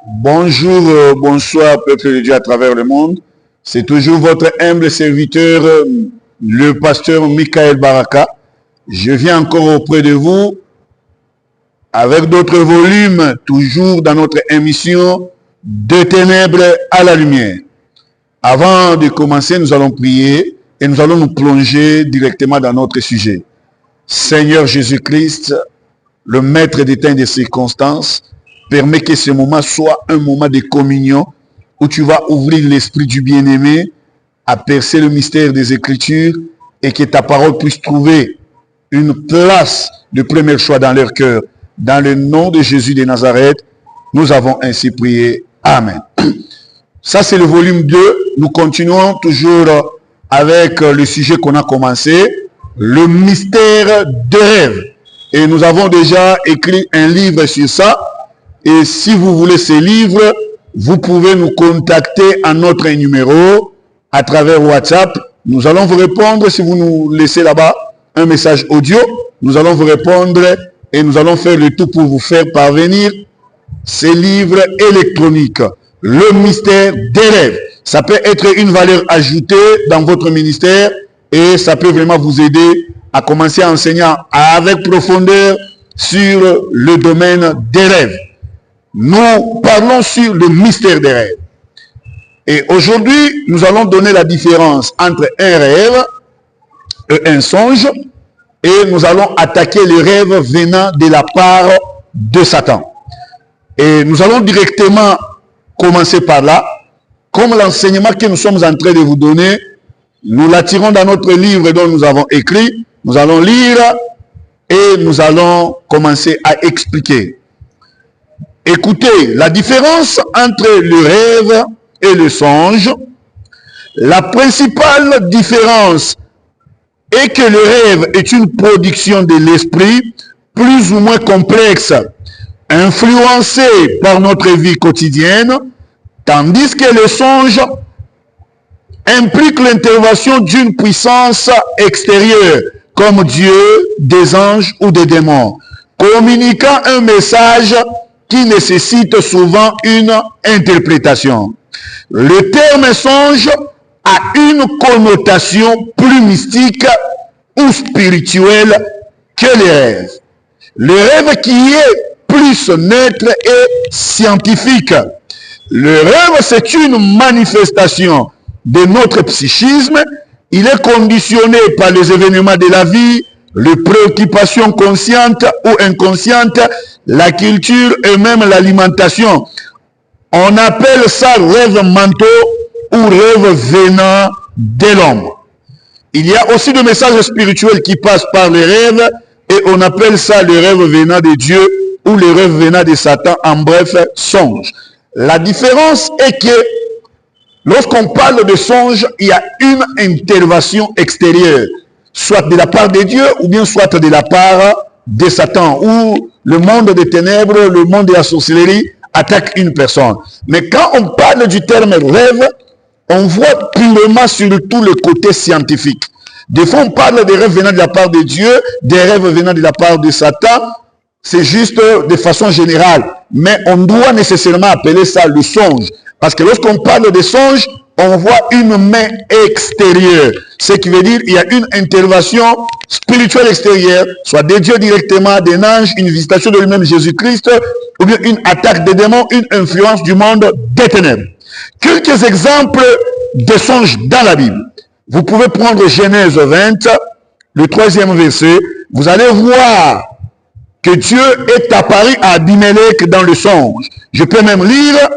Bonjour, bonsoir, peuple de Dieu à travers le monde. C'est toujours votre humble serviteur, le pasteur Michael Baraka. Je viens encore auprès de vous avec d'autres volumes, toujours dans notre émission de ténèbres à la lumière. Avant de commencer, nous allons prier et nous allons nous plonger directement dans notre sujet. Seigneur Jésus-Christ, le maître des temps et des circonstances, permet que ce moment soit un moment de communion où tu vas ouvrir l'esprit du bien-aimé à percer le mystère des Écritures et que ta parole puisse trouver une place de premier choix dans leur cœur. Dans le nom de Jésus de Nazareth, nous avons ainsi prié. Amen. Ça, c'est le volume 2. Nous continuons toujours avec le sujet qu'on a commencé, le mystère des rêves. Et nous avons déjà écrit un livre sur ça. Et si vous voulez ce livre, vous pouvez nous contacter à notre numéro à travers WhatsApp. Nous allons vous répondre si vous nous laissez là-bas un message audio. Nous allons vous répondre et nous allons faire le tout pour vous faire parvenir ces livres électroniques. Le mystère des rêves. Ça peut être une valeur ajoutée dans votre ministère et ça peut vraiment vous aider à commencer à enseigner avec profondeur sur le domaine des rêves. Nous parlons sur le mystère des rêves. Et aujourd'hui, nous allons donner la différence entre un rêve et un songe. Et nous allons attaquer les rêves venant de la part de Satan. Et nous allons directement commencer par là. Comme l'enseignement que nous sommes en train de vous donner, nous l'attirons dans notre livre dont nous avons écrit. Nous allons lire et nous allons commencer à expliquer. Écoutez, la différence entre le rêve et le songe, la principale différence est que le rêve est une production de l'esprit plus ou moins complexe, influencée par notre vie quotidienne, tandis que le songe implique l'intervention d'une puissance extérieure, comme Dieu, des anges ou des démons, communiquant un message qui nécessite souvent une interprétation. Le terme songe a une connotation plus mystique ou spirituelle que les rêves. Le rêve qui est plus neutre et scientifique. Le rêve, c'est une manifestation de notre psychisme. Il est conditionné par les événements de la vie, les préoccupations conscientes ou inconscientes, la culture et même l'alimentation. On appelle ça rêve mentaux ou rêve venant de l'homme. Il y a aussi des messages spirituels qui passent par les rêves et on appelle ça le rêve venant de Dieu ou le rêve venant de Satan, en bref, songe. La différence est que lorsqu'on parle de songe, il y a une intervention extérieure, soit de la part de Dieu ou bien soit de la part de Satan, où le monde des ténèbres, le monde de la sorcellerie attaque une personne. Mais quand on parle du terme rêve, on voit purement surtout le côté scientifique. Des fois, on parle des rêves venant de la part de Dieu, des rêves venant de la part de Satan. C'est juste de façon générale. Mais on doit nécessairement appeler ça le songe. Parce que lorsqu'on parle de songe, on voit une main extérieure. Ce qui veut dire qu'il y a une intervention spirituelle extérieure, soit de Dieu directement, d'un ange, une visitation de lui-même Jésus-Christ, ou bien une attaque des démons, une influence du monde des ténèbres. Quelques exemples de songes dans la Bible. Vous pouvez prendre Genèse 20, le 3e verset. Vous allez voir que Dieu est apparu à Abimelech dans le songe. Je peux même lire.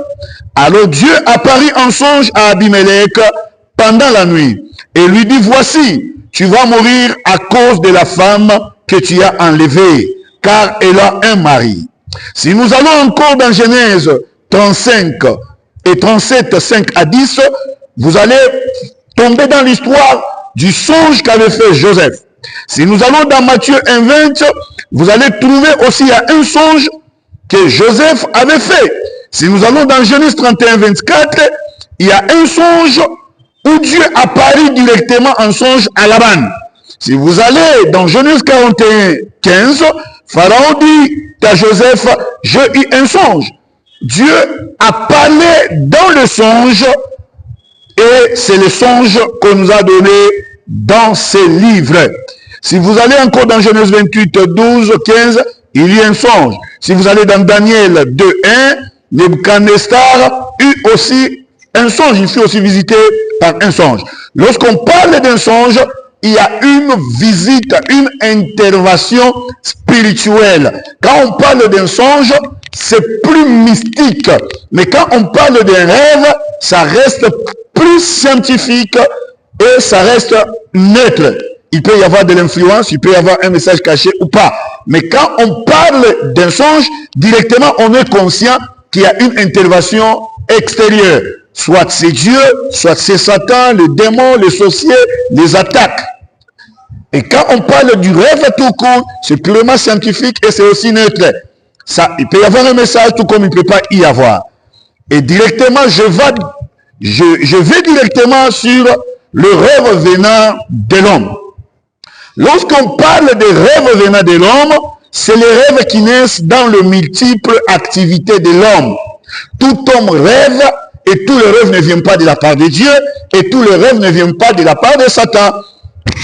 Alors Dieu apparut en songe à Abimelech pendant la nuit et lui dit, voici, tu vas mourir à cause de la femme que tu as enlevée, car elle a un mari. Si nous allons encore dans Genèse 35 et 37, 5 à 10, vous allez tomber dans l'histoire du songe qu'avait fait Joseph. Si nous allons dans Matthieu 1, 20, vous allez trouver aussi un songe que Joseph avait fait. Si nous allons dans Genèse 31, 24, il y a un songe où Dieu apparaît directement en songe à Laban. Si vous allez dans Genèse 41, 15, Pharaon dit à Joseph, j'ai eu un songe. Dieu a parlé dans le songe et c'est le songe qu'on nous a donné dans ces livres. Si vous allez encore dans Genèse 28, 12, 15, il y a un songe. Si vous allez dans Daniel 2, 1, Nebuchadnezzar eut aussi un songe. Il fut aussi visité par un songe. Lorsqu'on parle d'un songe, il y a une visite, une intervention spirituelle. Quand on parle d'un songe, c'est plus mystique. Mais quand on parle d'un rêve, ça reste plus scientifique et ça reste neutre. Il peut y avoir de l'influence, il peut y avoir un message caché ou pas. Mais quand on parle d'un songe, directement on est conscient qu'il y a une intervention extérieure. Soit c'est Dieu, soit c'est Satan, les démons, les sorciers, les attaques. Et quand on parle du rêve tout court, c'est purement scientifique et c'est aussi neutre. Ça, il peut y avoir un message tout comme il ne peut pas y avoir. Et directement, je vais directement sur le rêve venant de l'homme. Lorsqu'on parle des rêves venant de l'homme, c'est les rêves qui naissent dans le multiple activité de l'homme. Tout homme rêve et tous les rêves ne viennent pas de la part de Dieu et tous les rêves ne viennent pas de la part de Satan.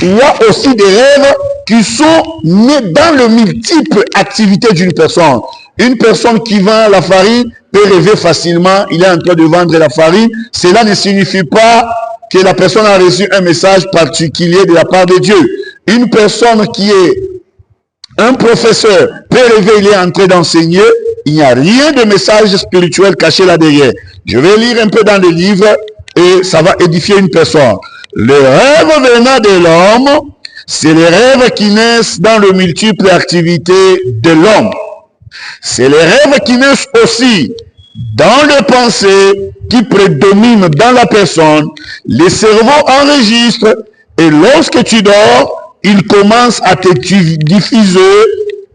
Il y a aussi des rêves qui sont nés dans le multiple activité d'une personne. Une personne qui vend la farine peut rêver facilement, il est en train de vendre la farine. Cela ne signifie pas que la personne a reçu un message particulier de la part de Dieu. Une personne qui est un professeur peut rêver, il est en train d'enseigner. Il n'y a rien de message spirituel caché là derrière. Je vais lire un peu dans le livre et ça va édifier une personne. Le rêve venant de l'homme, c'est les rêves qui naissent dans le multiple activité de l'homme. C'est les rêves qui naissent aussi dans les pensées qui prédominent dans la personne. Le cerveau enregistre et lorsque tu dors, il commence à te diffuser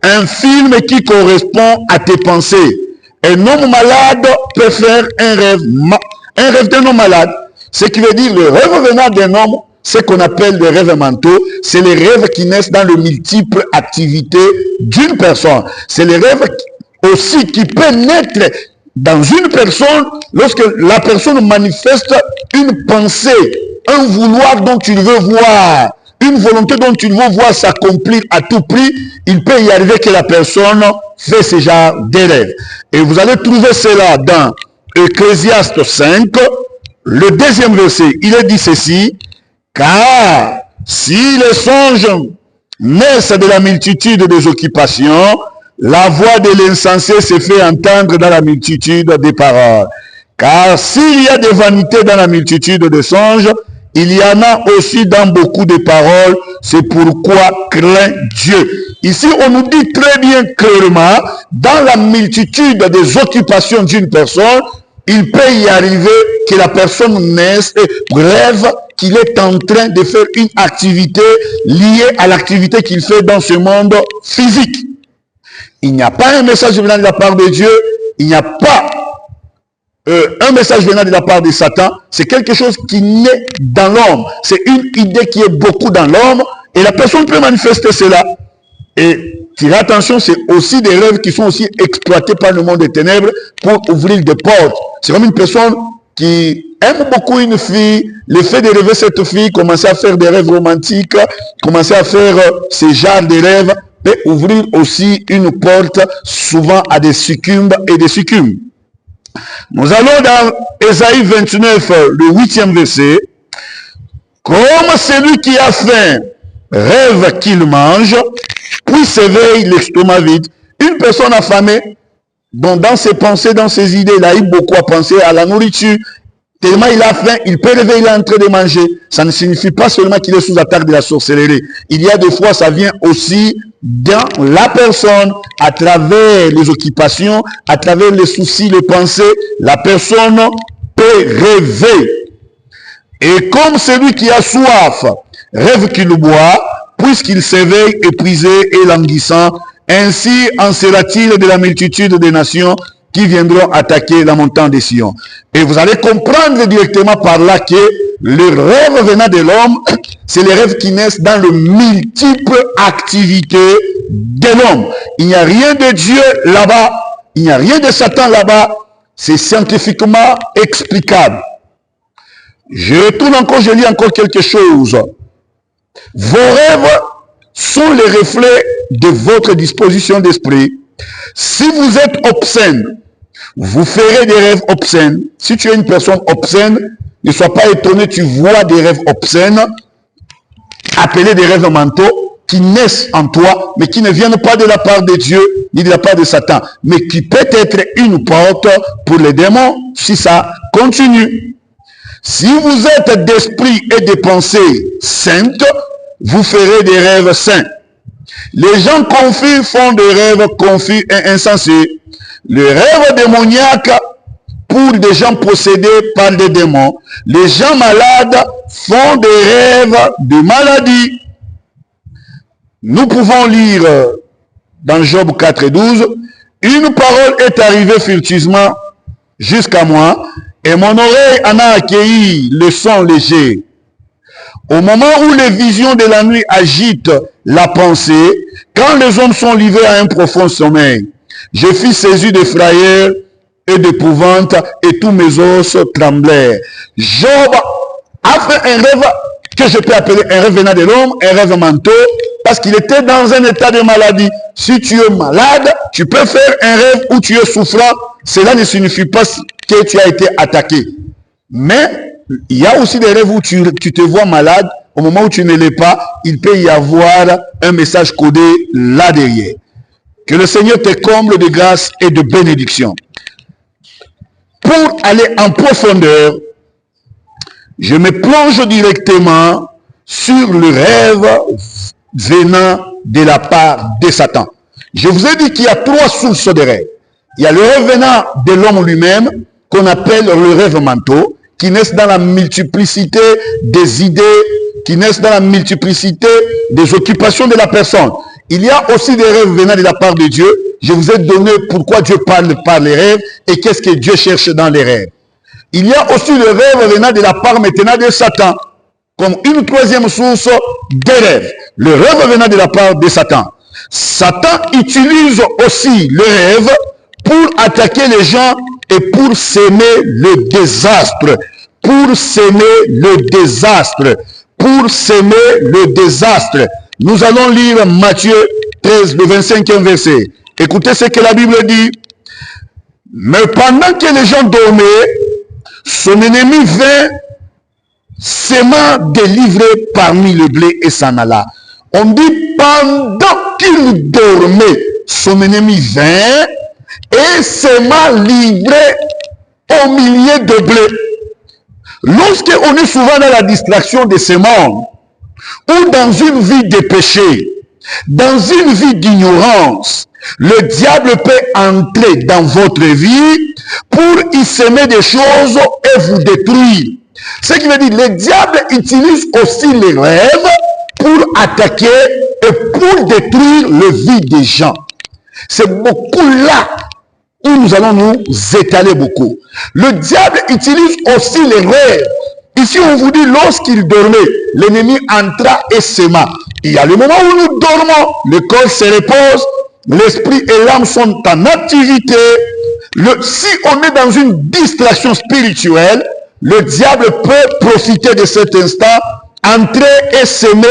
un film qui correspond à tes pensées. Un homme malade peut faire un rêve d'un homme malade. Ce qui veut dire le rêve venant d'un homme, ce qu'on appelle le rêve mentaux, c'est les rêves qui naissent dans le multiple activité d'une personne. C'est les rêves aussi qui peuvent naître dans une personne lorsque la personne manifeste une pensée, un vouloir dont tu veux voir, une volonté dont tu veux voir s'accomplir à tout prix. Il peut y arriver que la personne fait ce genre de rêves. Et vous allez trouver cela dans Ecclésiaste 5, le deuxième verset. Il est dit ceci: car si les songes naissent de la multitude des occupations, la voix de l'insensé se fait entendre dans la multitude des paroles. Car s'il y a des vanités dans la multitude des songes, il y en a aussi dans beaucoup de paroles. C'est pourquoi crains Dieu. Ici, on nous dit très bien clairement, dans la multitude des occupations d'une personne, il peut y arriver que la personne naisse et rêve qu'il est en train de faire une activité liée à l'activité qu'il fait dans ce monde physique. Il n'y a pas un message venant de la part de Dieu, il n'y a pas un message venant de la part de Satan. C'est quelque chose qui naît dans l'homme. C'est une idée qui est beaucoup dans l'homme et la personne peut manifester cela. Et tirez attention, c'est aussi des rêves qui sont aussi exploités par le monde des ténèbres pour ouvrir des portes. C'est comme une personne qui aime beaucoup une fille, le fait de rêver cette fille, commencer à faire des rêves romantiques, commencer à faire ce genre de rêves, peut ouvrir aussi une porte souvent à des succumbes et des succumbes. Nous allons dans Ésaïe 29, le 8e verset. Comme celui qui a faim rêve qu'il mange, puis s'éveille l'estomac vide. Une personne affamée, donc dans ses pensées, dans ses idées, il a eu beaucoup à penser à la nourriture. Tellement il a faim, il peut rêver, il est en train de manger. Ça ne signifie pas seulement qu'il est sous attaque de la sorcellerie. Il y a des fois, ça vient aussi dans la personne, à travers les occupations, à travers les soucis, les pensées, la personne peut rêver. Et comme celui qui a soif rêve qu'il boit, puisqu'il s'éveille épuisé et languissant, ainsi en sera-t-il de la multitude des nations qui viendront attaquer la montagne de Sion. Et vous allez comprendre directement par là que le rêve venant de l'homme, c'est les rêves qui naissent dans le multiple activité de l'homme. Il n'y a rien de Dieu là-bas, il n'y a rien de Satan là-bas, c'est scientifiquement explicable. Je retourne encore, je lis encore quelque chose. Vos rêves sont les reflets de votre disposition d'esprit. Si vous êtes obscène, vous ferez des rêves obscènes. Si tu es une personne obscène, ne sois pas étonné, tu vois des rêves obscènes, appelés des rêves mentaux, qui naissent en toi, mais qui ne viennent pas de la part de Dieu, ni de la part de Satan, mais qui peut être une porte pour les démons, si ça continue. Si vous êtes d'esprit et de pensée sainte, vous ferez des rêves saints. Les gens confus font des rêves confus et insensés. Le rêve démoniaque pour des gens possédés par des démons. Les gens malades font des rêves de maladie. Nous pouvons lire dans Job 4 et 12, « Une parole est arrivée furtivement jusqu'à moi, et mon oreille en a accueilli le son léger. Au moment où les visions de la nuit agitent la pensée, quand les hommes sont livrés à un profond sommeil, je fus saisi de frayeur et d'épouvante, et tous mes os tremblèrent. » Job a fait un rêve que je peux appeler un rêve venant de l'homme, un rêve menteux, parce qu'il était dans un état de maladie. Si tu es malade, tu peux faire un rêve où tu es souffrant. Cela ne signifie pas que tu as été attaqué. Mais il y a aussi des rêves où tu te vois malade. Au moment où tu ne l'es pas, il peut y avoir un message codé là derrière. Que le Seigneur te comble de grâce et de bénédiction. Pour aller en profondeur, je me plonge directement sur le rêve venant de la part de Satan. Je vous ai dit qu'il y a trois sources de rêves. Il y a le rêve venant de l'homme lui-même, qu'on appelle le rêve mentaux, qui naissent dans la multiplicité des idées, qui naissent dans la multiplicité des occupations de la personne. Il y a aussi des rêves venant de la part de Dieu. Je vous ai donné pourquoi Dieu parle par les rêves et qu'est-ce que Dieu cherche dans les rêves. Il y a aussi le rêve venant de la part maintenant de Satan, comme une troisième source des rêves. Le rêve venant de la part de Satan. Satan utilise aussi le rêve pour attaquer les gens et pour s'aimer le désastre. Pour s'aimer le désastre. Pour s'aimer le désastre. Nous allons lire Matthieu 13, le 25e verset. Écoutez ce que la Bible dit. Mais pendant que les gens dormaient, son ennemi vint, s'aimant délivré parmi le blé et s'en alla. On dit pendant qu'il dormait, son ennemi vint et s'aimant livré au milieu de blé. Lorsqu'on est souvent dans la distraction de ce monde, ou dans une vie de péché, dans une vie d'ignorance, le diable peut entrer dans votre vie pour y semer des choses et vous détruire. Ce qui veut dire, le diable utilise aussi les rêves pour attaquer et pour détruire la vie des gens. C'est beaucoup là où nous allons nous étaler beaucoup. Le diable utilise aussi les rêves. Ici, on vous dit, lorsqu'il dormait, l'ennemi entra et s'aima. Il y a le moment où nous dormons, le corps se repose, l'esprit et l'âme sont en activité. Si on est dans une distraction spirituelle, le diable peut profiter de cet instant, entrer et s'aimer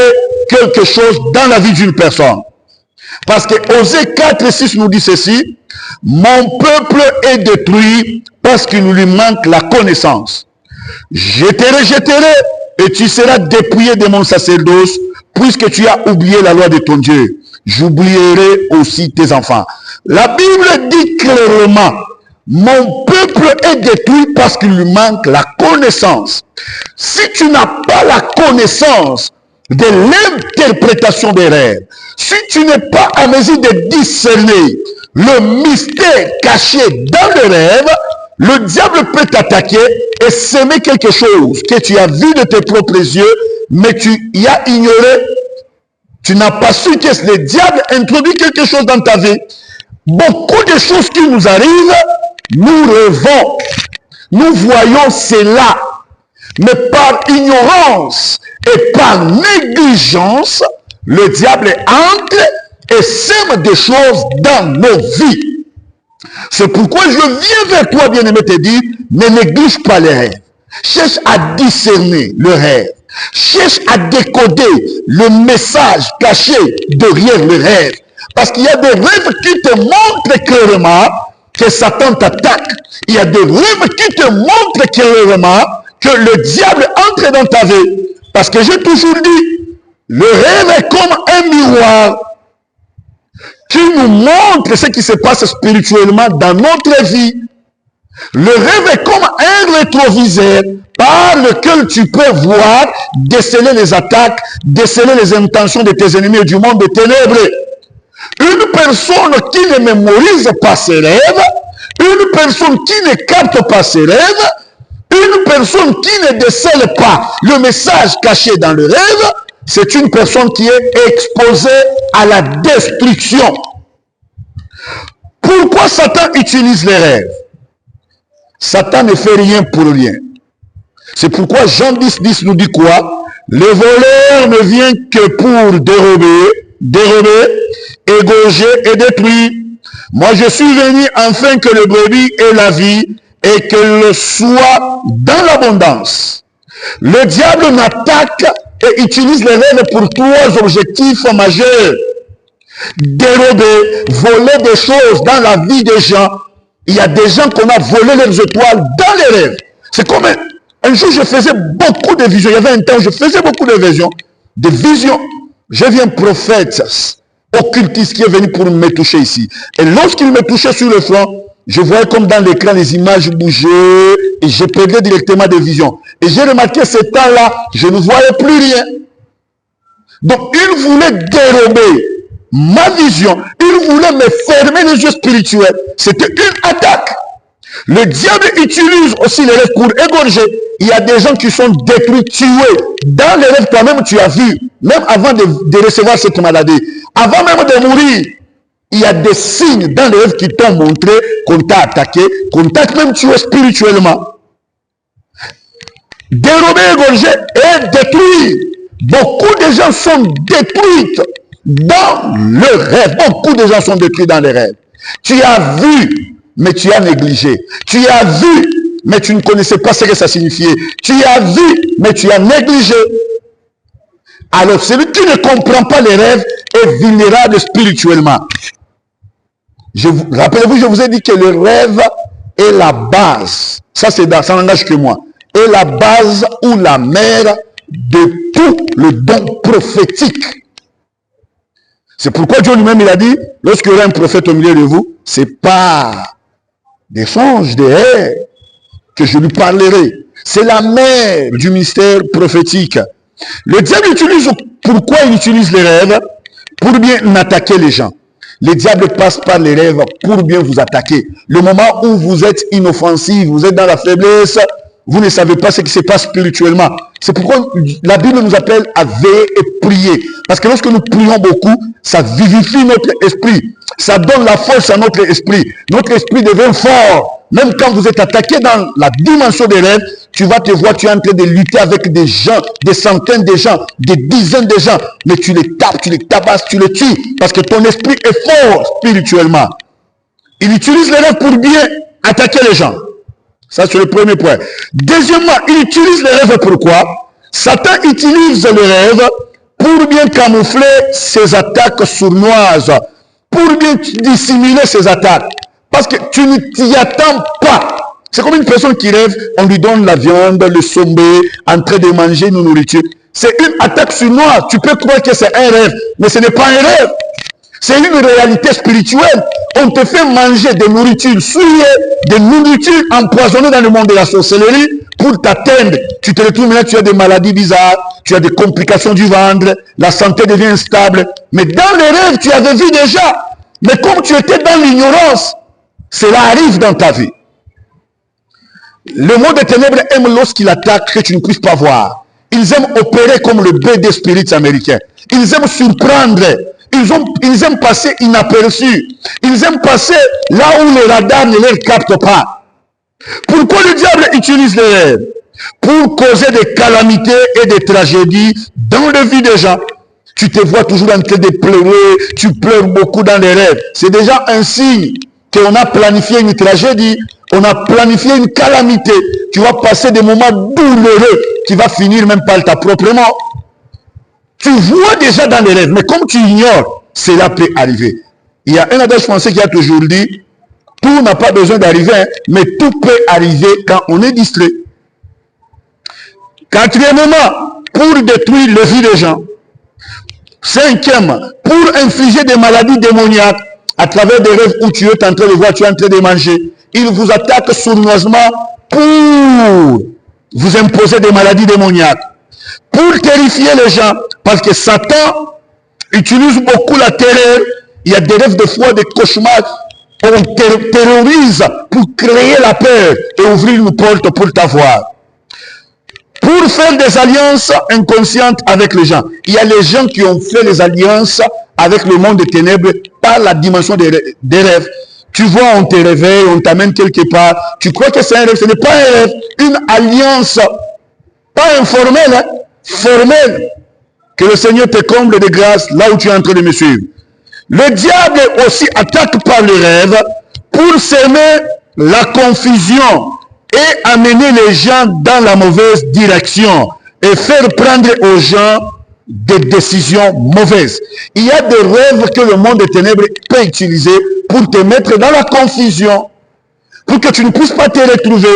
quelque chose dans la vie d'une personne. Parce que Osée 4, 6 nous dit ceci, « Mon peuple est détruit parce qu'il lui manque la connaissance. Je te rejetterai et tu seras dépouillé de mon sacerdoce, puisque tu as oublié la loi de ton Dieu. J'oublierai aussi tes enfants. » La Bible dit clairement, mon peuple est détruit parce qu'il lui manque la connaissance. Si tu n'as pas la connaissance de l'interprétation des rêves, si tu n'es pas à mesure de discerner le mystère caché dans le rêve, le diable peut t'attaquer et s'aimer quelque chose que tu as vu de tes propres yeux, mais tu y as ignoré. Tu n'as pas su que le diable introduit quelque chose dans ta vie. Beaucoup de choses qui nous arrivent, nous rêvons, nous voyons cela, mais par ignorance et par négligence, le diable entre et sème des choses dans nos vies. C'est pourquoi je viens vers toi, bien-aimé, te dire, ne néglige pas les rêves. Cherche à discerner le rêve. Cherche à décoder le message caché derrière le rêve. Parce qu'il y a des rêves qui te montrent clairement que Satan t'attaque. Il y a des rêves qui te montrent clairement que le diable entre dans ta vie. Parce que j'ai toujours dit, le rêve est comme un miroir qui nous montre ce qui se passe spirituellement dans notre vie. Le rêve est comme un rétroviseur par lequel tu peux voir, déceler les attaques, déceler les intentions de tes ennemis et du monde des ténèbres. Une personne qui ne mémorise pas ses rêves, une personne qui ne capte pas ses rêves, une personne qui ne décèle pas le message caché dans le rêve, c'est une personne qui est exposée à la destruction. Pourquoi Satan utilise les rêves? Satan ne fait rien pour rien. C'est pourquoi Jean 10 nous dit quoi? Le voleur ne vient que pour dérober, égorger et détruire. Moi, je suis venu afin que le brebis ait la vie et qu'elle soit dans l'abondance. Le diable n'attaque et utilise les rêves pour trois objectifs majeurs. Dérober, voler des choses dans la vie des gens. Il y a des gens qu'on a volé leurs étoiles dans les rêves. C'est comme un jour je faisais beaucoup de visions. Il y avait un temps où je faisais beaucoup de visions. Je viens prophète occultiste qui est venu pour me toucher ici. Et lorsqu'il me touchait sur le front, je voyais comme dans l'écran les images bouger et je perdais directement des visions. Et j'ai remarqué ce temps-là, je ne voyais plus rien. Donc il voulait dérober ma vision, il voulait me fermer les yeux spirituels. C'était une attaque. Le diable utilise aussi les rêves pour égorger. Il y a des gens qui sont détruits, tués. Dans les rêves, toi-même, tu as vu, même avant de recevoir cette maladie, avant même de mourir, il y a des signes dans les rêves qui t'ont montré qu'on t'a attaqué, qu'on t'a même tué spirituellement. Dérober, égorger et détruire. Beaucoup de gens sont détruits dans le rêve. Beaucoup de gens sont détruits dans les rêves. Tu as vu, mais tu as négligé. Tu as vu, mais tu ne connaissais pas ce que ça signifiait. Tu as vu, mais tu as négligé. Alors, celui qui ne comprend pas les rêves est vulnérable spirituellement. Rappelez-vous, je vous ai dit que le rêve est la base. Ça n'engage que moi. Est la base ou la mère de tout le don prophétique. C'est pourquoi Dieu lui-même, il a dit, lorsqu'il y aura un prophète au milieu de vous, c'est pas des songes, des rêves que je lui parlerai. C'est la mère du mystère prophétique. Le diable utilise, pourquoi il utilise les rêves? Pour bien attaquer les gens. Le diable passe par les rêves pour bien vous attaquer. Le moment où vous êtes inoffensif, vous êtes dans la faiblesse, vous ne savez pas ce qui se passe spirituellement. C'est pourquoi la Bible nous appelle à veiller et prier. Parce que lorsque nous prions beaucoup, ça vivifie notre esprit. Ça donne la force à notre esprit. Notre esprit devient fort. Même quand vous êtes attaqué dans la dimension des rêves, tu vas te voir, tu es en train de lutter avec des gens, des centaines de gens, des dizaines de gens. Mais tu les tapes, tu les tabasses, tu les tues. Parce que ton esprit est fort spirituellement. Il utilise les rêves pour bien attaquer les gens. Ça, c'est le premier point. Deuxièmement, il utilise les rêves pourquoi? Satan utilise les rêves pour bien camoufler ses attaques sournoises, pour bien dissimuler ses attaques. Parce que tu ne t'y attends pas. C'est comme une personne qui rêve, on lui donne la viande, le sommet, en train de manger une nourriture. C'est une attaque sournoise. Tu peux croire que c'est un rêve, mais ce n'est pas un rêve. C'est une réalité spirituelle. On te fait manger des nourritures souillées, des nourritures empoisonnées dans le monde de la sorcellerie pour t'atteindre. Tu te retrouves là, tu as des maladies bizarres, tu as des complications du ventre, la santé devient instable. Mais dans les rêves, tu avais vu déjà. Mais comme tu étais dans l'ignorance, cela arrive dans ta vie. Le monde des ténèbres aime lorsqu'il attaque que tu ne puisses pas voir. Ils aiment opérer comme le BD Spirits américain. Ils aiment surprendre. Ils aiment passer inaperçus. Ils aiment passer là où les radars ne les captent pas. Pourquoi le diable utilise les rêves? Pour causer des calamités et des tragédies dans la vie des gens. Tu te vois toujours en train de pleurer, tu pleures beaucoup dans les rêves. C'est déjà un signe qu'on a planifié une tragédie, on a planifié une calamité. Tu vas passer des moments douloureux, tu vas finir même par ta propre mort. Tu vois déjà dans les rêves, mais comme tu ignores, cela peut arriver. Il y a un adage français qui a toujours dit, tout n'a pas besoin d'arriver, hein, mais tout peut arriver quand on est distrait. Quatrièmement, pour détruire le vie des gens. Cinquième, pour infliger des maladies démoniaques à travers des rêves où tu es en train de voir, tu es en train de manger. Il vous attaque sournoisement pour vous imposer des maladies démoniaques. Pour terrifier les gens, parce que Satan utilise beaucoup la terreur. Il y a des rêves de foi, des cauchemars. On terrorise pour créer la peur et ouvrir une porte pour t'avoir. Pour faire des alliances inconscientes avec les gens. Il y a les gens qui ont fait les alliances avec le monde des ténèbres par la dimension des rêves. Tu vois, on te réveille, on t'amène quelque part. Tu crois que c'est un rêve, ce n'est pas un rêve. Une alliance, pas informelle, hein, formelle. Que le Seigneur te comble de grâce là où tu es en train de me suivre. Le diable aussi attaque par le rêve pour semer la confusion et amener les gens dans la mauvaise direction et faire prendre aux gens des décisions mauvaises. Il y a des rêves que le monde des ténèbres peut utiliser pour te mettre dans la confusion, pour que tu ne puisses pas te retrouver,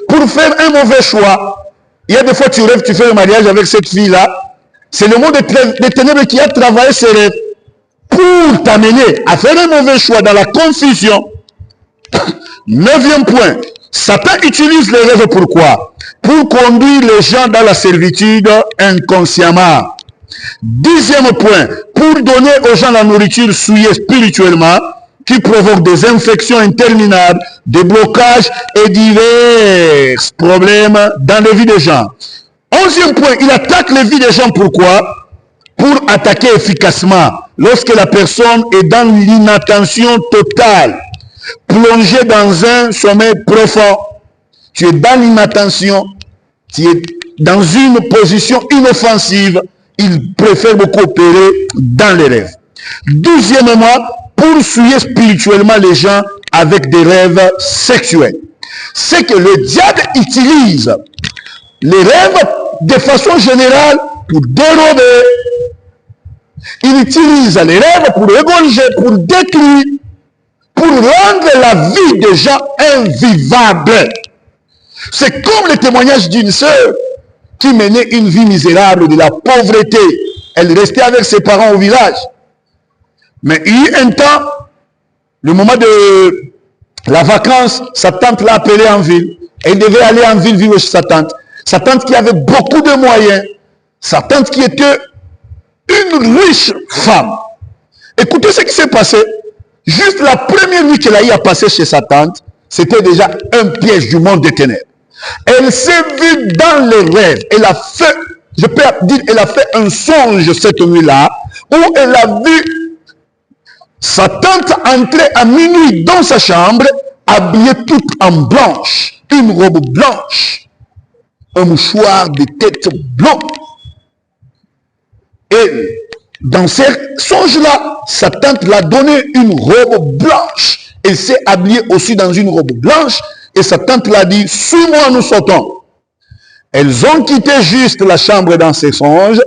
pour faire un mauvais choix. Il y a des fois tu rêves, tu fais le mariage avec cette fille-là. C'est le monde des ténèbres qui a travaillé ces rêves pour t'amener à faire un mauvais choix dans la confusion. Neuvième point, Satan utilise les rêves pourquoi? Pour conduire les gens dans la servitude inconsciemment. Dixième point, pour donner aux gens la nourriture souillée spirituellement, qui provoque des infections interminables, des blocages et divers problèmes dans les vies des gens. Onzième point, il attaque les vies des gens pourquoi? Pour attaquer efficacement lorsque la personne est dans l'inattention totale, plongée dans un sommeil profond. Tu es dans l'inattention, tu es dans une position inoffensive. Il préfère beaucoup opérer dans les rêves. Douzièmement, pour souiller spirituellement les gens avec des rêves sexuels. C'est que le diable utilise les rêves de façon générale pour dérober. Il utilise les rêves pour égorger, pour détruire, pour rendre la vie des gens invivable. C'est comme le témoignage d'une sœur qui menait une vie misérable de la pauvreté. Elle restait avec ses parents au village. Mais il y a eu un temps, le moment de la vacance, sa tante l'a appelée en ville. Elle devait aller en ville vivre chez sa tante. Sa tante qui avait beaucoup de moyens. Sa tante qui était une riche femme. Écoutez ce qui s'est passé. Juste la première nuit qu'elle a eu à passer chez sa tante, c'était déjà un piège du monde des ténèbres. Elle s'est vue dans les rêves. Elle a fait, je peux dire, elle a fait un songe cette nuit-là, où elle a vu sa tante entrer à minuit dans sa chambre, habillée toute en blanche, une robe blanche, un mouchoir de tête blanc. Et dans ce songe-là, sa tante l'a donné une robe blanche. Elle s'est habillée aussi dans une robe blanche. Et sa tante l'a dit, suis-moi, nous sautons. Elles ont quitté juste la chambre dans ses songes.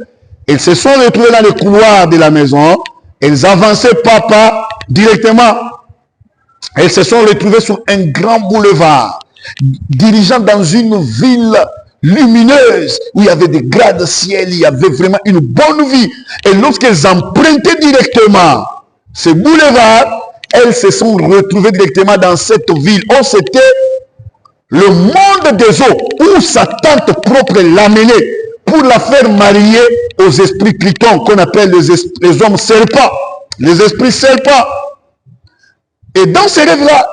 Elles se sont retrouvées dans le couloir de la maison. Elles avançaient pas à pas directement. Elles se sont retrouvées sur un grand boulevard, dirigeant dans une ville lumineuse, où il y avait des gratte-ciel, il y avait vraiment une bonne vie. Et lorsqu'elles empruntaient directement ce boulevard, elles se sont retrouvées directement dans cette ville. Oh, c'était le monde des eaux, où sa tante propre l'amenait pour la faire marier aux esprits clitons, qu'on appelle les hommes serpents, les esprits serpents. Et dans ces rêves-là,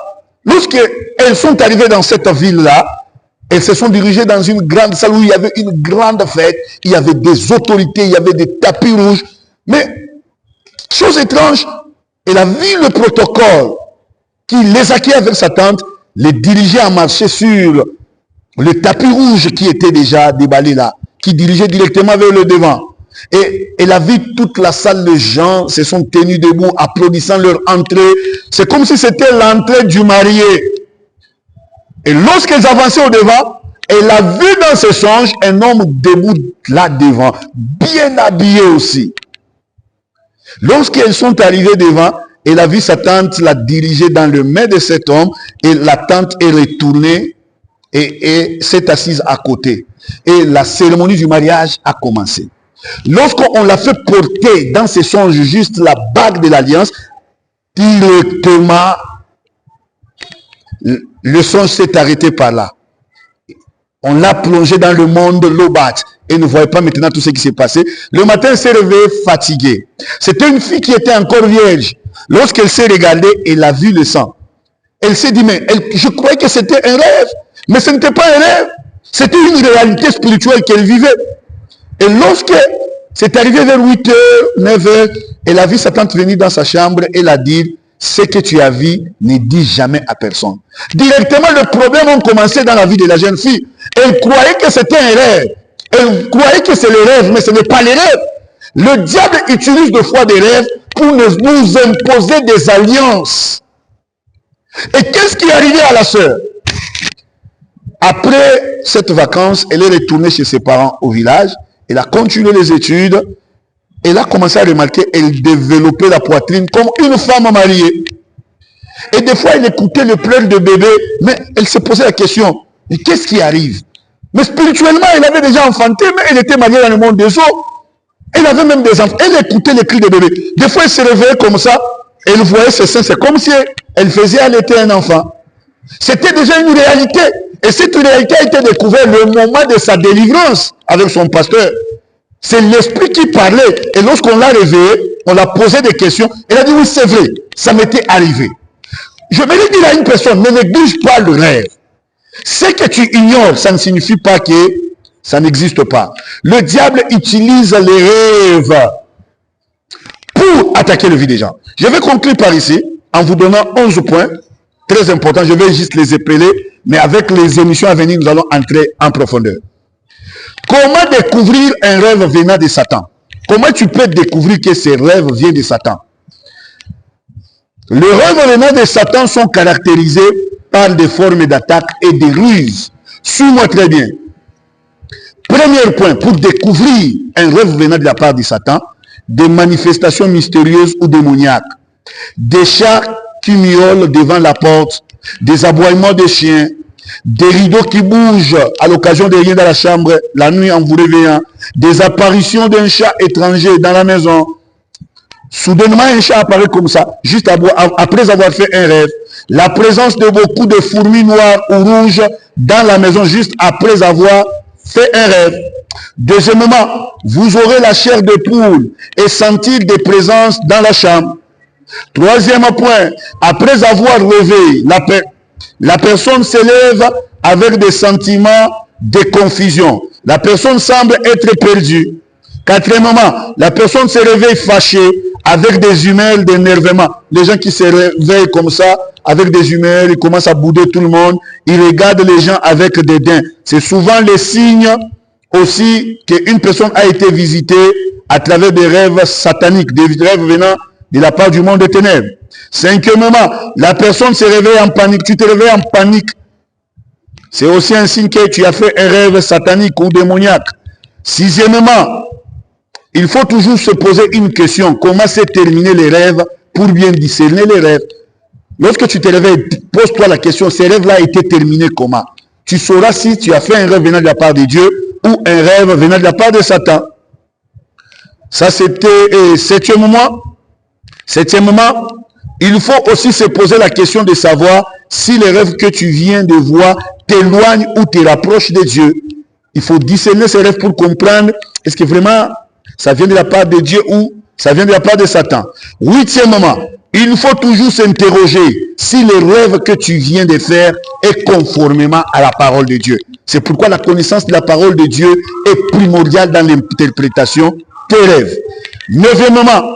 lorsqu'elles sont arrivées dans cette ville-là, elles se sont dirigées dans une grande salle où il y avait une grande fête, il y avait des autorités, il y avait des tapis rouges. Mais, chose étrange, elle a vu le protocole qui les acquiert avec sa tante, les dirigeait à marcher sur le tapis rouge qui était déjà déballé là, qui dirigeait directement vers le devant. Et elle a vu toute la salle de gens se sont tenus debout, applaudissant leur entrée. C'est comme si c'était l'entrée du marié. Et lorsqu'elles avançaient au devant, elle a vu dans ses songes un homme debout là devant, bien habillé aussi. Lorsqu'elles sont arrivées devant, elle a vu sa tante la diriger dans le main de cet homme et la tante est retournée et s'est assise à côté. Et la cérémonie du mariage a commencé. Lorsqu'on l'a fait porter dans ses songes juste la bague de l'alliance, directement, le songe s'est arrêté par là. On l'a plongé dans le monde lobat et ne voyait pas maintenant tout ce qui s'est passé. Le matin, elle s'est réveillée fatiguée. C'était une fille qui était encore vierge. Lorsqu'elle s'est regardée, elle a vu le sang. Elle s'est dit, mais je croyais que c'était un rêve. Mais ce n'était pas un rêve. C'était une réalité spirituelle qu'elle vivait. Et lorsque c'est arrivé vers 8h, 9h, elle a vu sa tante venir dans sa chambre et elle a dit, ce que tu as vu, ne dis jamais à personne. Directement, le problème a commencé dans la vie de la jeune fille. Elle croyait que c'était un rêve. Elle croyait que c'est le rêve, mais ce n'est pas le rêve. Le diable utilise des fois des rêves pour nous imposer des alliances. Et qu'est-ce qui est arrivé à la sœur? Après cette vacance, elle est retournée chez ses parents au village. Elle a continué les études. Elle a commencé à remarquer qu'elle développait la poitrine comme une femme mariée. Et des fois, elle écoutait le pleur de bébé, mais elle se posait la question, mais qu'est-ce qui arrive? Mais spirituellement, elle avait déjà enfanté, mais elle était mariée dans le monde des eaux. Elle avait même des enfants. Elle écoutait les cris de bébé. Des fois, elle se réveillait comme ça, elle voyait ses seins. C'est comme si elle faisait allaiter un enfant. C'était déjà une réalité. Et cette réalité a été découverte le moment de sa délivrance avec son pasteur. C'est l'esprit qui parlait. Et lorsqu'on l'a réveillé, on l'a posé des questions. Elle a dit, oui, c'est vrai, ça m'était arrivé. Je vais dire à une personne, ne néglige pas le rêve. Ce que tu ignores, ça ne signifie pas que ça n'existe pas. Le diable utilise les rêves pour attaquer le vie des gens. Je vais conclure par ici, en vous donnant 11 points, très importants. Je vais juste les épeler, mais avec les émissions à venir, nous allons entrer en profondeur. Comment découvrir un rêve venant de Satan? Comment tu peux découvrir que ces rêves viennent de Satan? Les rêves venant de Satan sont caractérisés par des formes d'attaque et des ruses. Suis-moi très bien. Premier point, pour découvrir un rêve venant de la part de Satan, des manifestations mystérieuses ou démoniaques, des chats qui miaulent devant la porte, des aboiements de chiens, des rideaux qui bougent à l'occasion de rien dans la chambre, la nuit en vous réveillant, des apparitions d'un chat étranger dans la maison. Soudainement, un chat apparaît comme ça, juste après avoir fait un rêve. La présence de beaucoup de fourmis noires ou rouges dans la maison, juste après avoir fait un rêve. Deuxièmement, vous aurez la chair de poule et sentir des présences dans la chambre. Troisième point, après avoir rêvé, la personne s'élève avec des sentiments de confusion. La personne semble être perdue. Quatrièmement, la personne se réveille fâchée avec des humeurs d'énervement. Les gens qui se réveillent comme ça, avec des humeurs, ils commencent à bouder tout le monde. Ils regardent les gens avec dédain. C'est souvent le signe aussi qu'une personne a été visitée à travers des rêves sataniques, des rêves venant de la part du monde des ténèbres. Cinquièmement, la personne se réveille en panique. Tu te réveilles en panique. C'est aussi un signe que tu as fait un rêve satanique ou démoniaque. Sixièmement, il faut toujours se poser une question. Comment s'est terminé les rêves pour bien discerner les rêves? Lorsque tu te réveilles, pose-toi la question, ces rêves-là étaient terminés comment? Tu sauras si tu as fait un rêve venant de la part de Dieu ou un rêve venant de la part de Satan. Ça, c'était septièmement. Septièmement, il faut aussi se poser la question de savoir si les rêves que tu viens de voir t'éloignent ou te rapprochent de Dieu. Il faut discerner ces rêves pour comprendre est-ce que vraiment ça vient de la part de Dieu ou ça vient de la part de Satan. Huitièmement, il faut toujours s'interroger si le rêve que tu viens de faire est conformément à la parole de Dieu. C'est pourquoi la connaissance de la parole de Dieu est primordiale dans l'interprétation des rêves. Neuvièmement,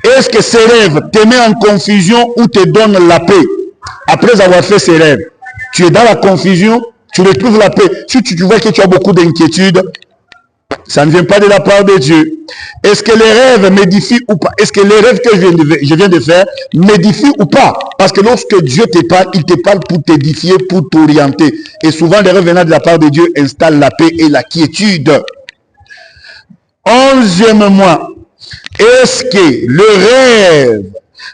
est-ce que ces rêves te mettent en confusion ou te donnent la paix? Après avoir fait ces rêves, tu es dans la confusion, tu retrouves la paix. Si tu vois que tu as beaucoup d'inquiétudes, Ça ne vient pas de la part de Dieu. Est-ce que les rêves m'édifient ou pas? Est-ce que les rêves que je viens de faire m'édifient ou pas? Parce que lorsque Dieu te parle, il te parle pour t'édifier, pour t'orienter. Et souvent, les rêves venant de la part de Dieu installent la paix et la quiétude. 11e, est-ce que le rêve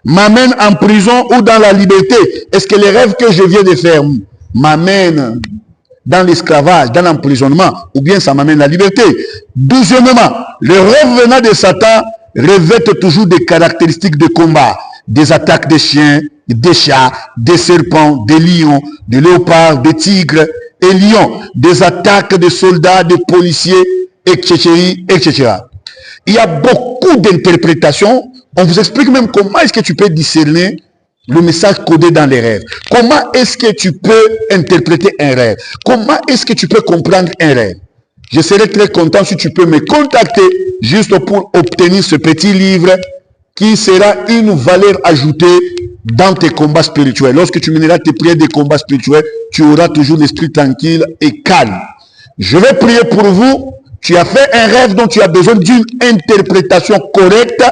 m'amène en prison ou dans la liberté? Est-ce que les rêves que je viens de faire m'amènent dans l'esclavage, dans l'emprisonnement, ou bien ça m'amène la liberté? 12e, le rêve venant de Satan revêt toujours des caractéristiques de combat, des attaques des chiens, des chats, des serpents, des lions, des léopards, des tigres et lions, des attaques de soldats, de policiers, etc., etc. Il y a beaucoup d'interprétations. On vous explique même comment est-ce que tu peux discerner le message codé dans les rêves. Comment est-ce que tu peux interpréter un rêve? Comment est-ce que tu peux comprendre un rêve? Je serais très content si tu peux me contacter juste pour obtenir ce petit livre qui sera une valeur ajoutée dans tes combats spirituels. Lorsque tu mèneras tes prières des combats spirituels, tu auras toujours l'esprit tranquille et calme. Je vais prier pour vous. Tu as fait un rêve dont tu as besoin d'une interprétation correcte.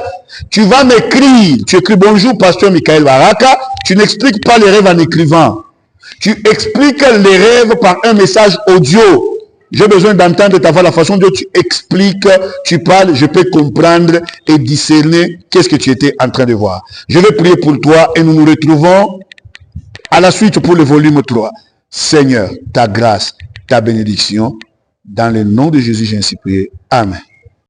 Tu vas m'écrire. Tu écris bonjour, pasteur Michael Baraka. Tu n'expliques pas les rêves en écrivant. Tu expliques les rêves par un message audio. J'ai besoin d'entendre ta voix, la façon dont tu expliques, tu parles, je peux comprendre et discerner qu'est-ce que tu étais en train de voir. Je vais prier pour toi et nous nous retrouvons à la suite pour le volume 3. Seigneur, ta grâce, ta bénédiction, dans le nom de Jésus, j'ai ainsi prié. Amen.